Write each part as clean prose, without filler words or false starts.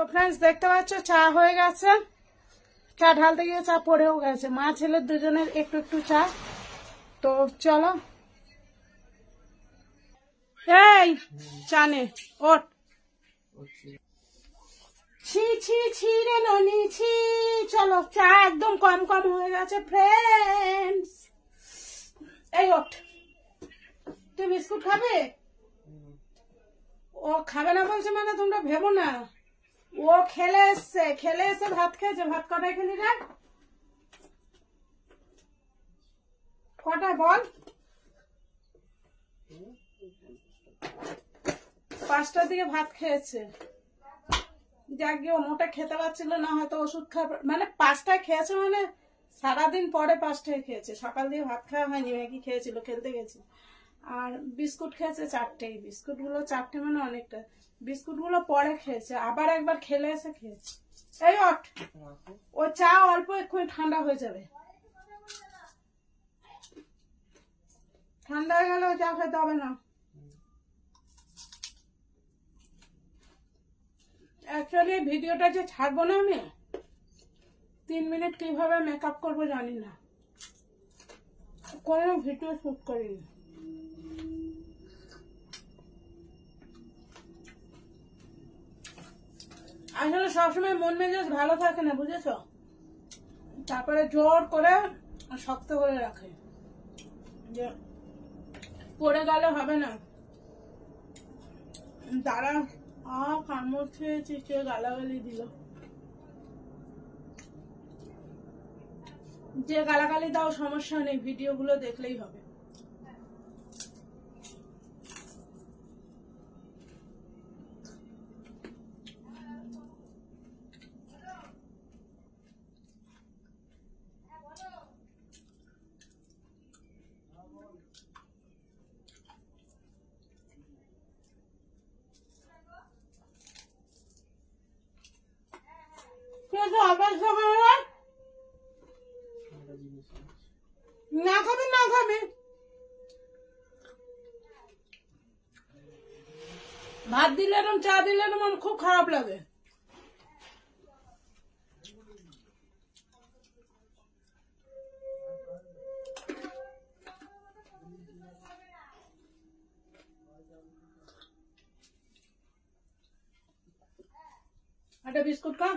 তো ফ্রেন্ডস দেখতে পাচ্ছ চা হয়ে গেছে, চা ঢালতে গিয়ে চা পড়েও গেছে, মা ছেলে দুজনের একটু একটু চা। তো চলো এই চা নে ওঠ। ছি ছি ছি রে ননি ছি। চলো চা একদম কম কম হয়ে গেছে ফ্রেন্ডস। এই ওঠ, তুই বিস্কুট খাবে? ও খাবে না বলছে মানে তোমরা ভেবো না, ও খেলে এসে ভাত খেয়েছে। ভাত কটায় খেলি রে? কটায় বল? 5টার দিকে ভাত খেয়েছে। যাক গিয়ে মোটা খেতে পারছিল না, হয়তো ওষুধ খাবে, মানে 5টায় খেয়েছে, মানে সারাদিন পরে 5টায় খেয়েছে। সকাল দিয়ে ভাত খাওয়া হয়নি, ম্যাগি খেয়েছিল, খেলতে গেছে। আর বিস্কুট খেয়েছে 4টেই। বিস্কুটগুলো 4টে মানে অনেকটা। বিস্কুটগুলো পরে খেয়েছে, আবার একবার খেলে এসে খেয়েছে। এই ওঠ, ও চা অল্প এক্ষুনি ঠান্ডা হয়ে যাবে। ঠান্ডা হয়ে গেলে চা খেতে হবে না। অ্যাকচুয়ালি ভিডিওটা যে ছাড়বো না আমি, 3 মিনিট কিভাবে মেকআপ করবো জানি না, কোনো ভিডিও শুট করিনি। আসলে সবসময় মন মেজাজ ভালো থাকে না, বুঝেছো? তারপরে জোর করে শক্ত করে রাখে যে পড়ে গেলে হবে না। তারা কামড় খেয়েছি, কে গালাগালি দিল। যে গালাগালি দাও সমস্যা নেই, ভিডিওগুলো দেখলেই হবে। না খাবি না খাবি, ভাত দিলে এরকম চা দিলে এরকম আমার খুব খারাপ লাগে। একটা বিস্কুট খা।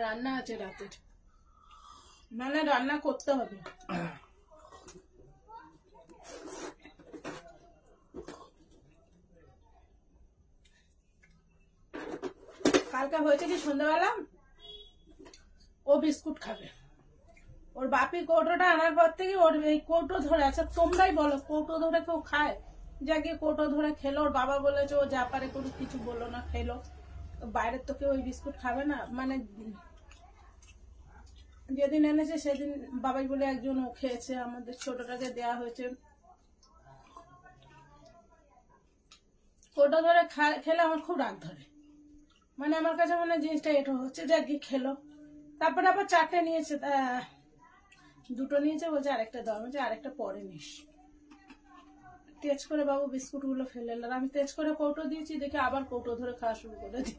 রান্না আছে রাতের, মানে রান্না করতে হবে। কালকে হয়েছে কি, সন্ধ্যাবেলা ও বিস্কুট খাবে, ওর বাপি কৌটোটা আনার পর থেকে ওর এই কৌটো ধরে আছে। তোমরাই বলো কৌটো ধরে কেউ খায়? যা গিয়ে কৌটো ধরে খেলো। ওর বাবা বলেছে ও যা পারে করুক, কিছু বললো না, খেলো। বাইরের তো কেউ ওই বিস্কুট খাবে না। মানে যেদিন এনেছে সেদিন বাবাই বলে একজন ও খেয়েছে, আমাদের ছোটটাকে দেয়া হয়েছে। কৌটো ধরে খেলে আমার খুব রাগ ধরে, মানে আমার কাছে মনে জিনিসটা এটা হচ্ছে যা গিয়ে খেলো। তারপরে আবার 4টে নিয়েছে, 2টো নিয়েছে, বলছে আরেকটা দাও। বলছে আরেকটা পরে নিস। তেজ করে বাবু বিস্কুট গুলো ফেলে এলো। আমি তেজ করে কৌটো দিয়েছি, দেখে আবার কৌটো ধরে খাওয়া শুরু করে দিয়েছি।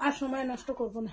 আর সময় নষ্ট করবো না।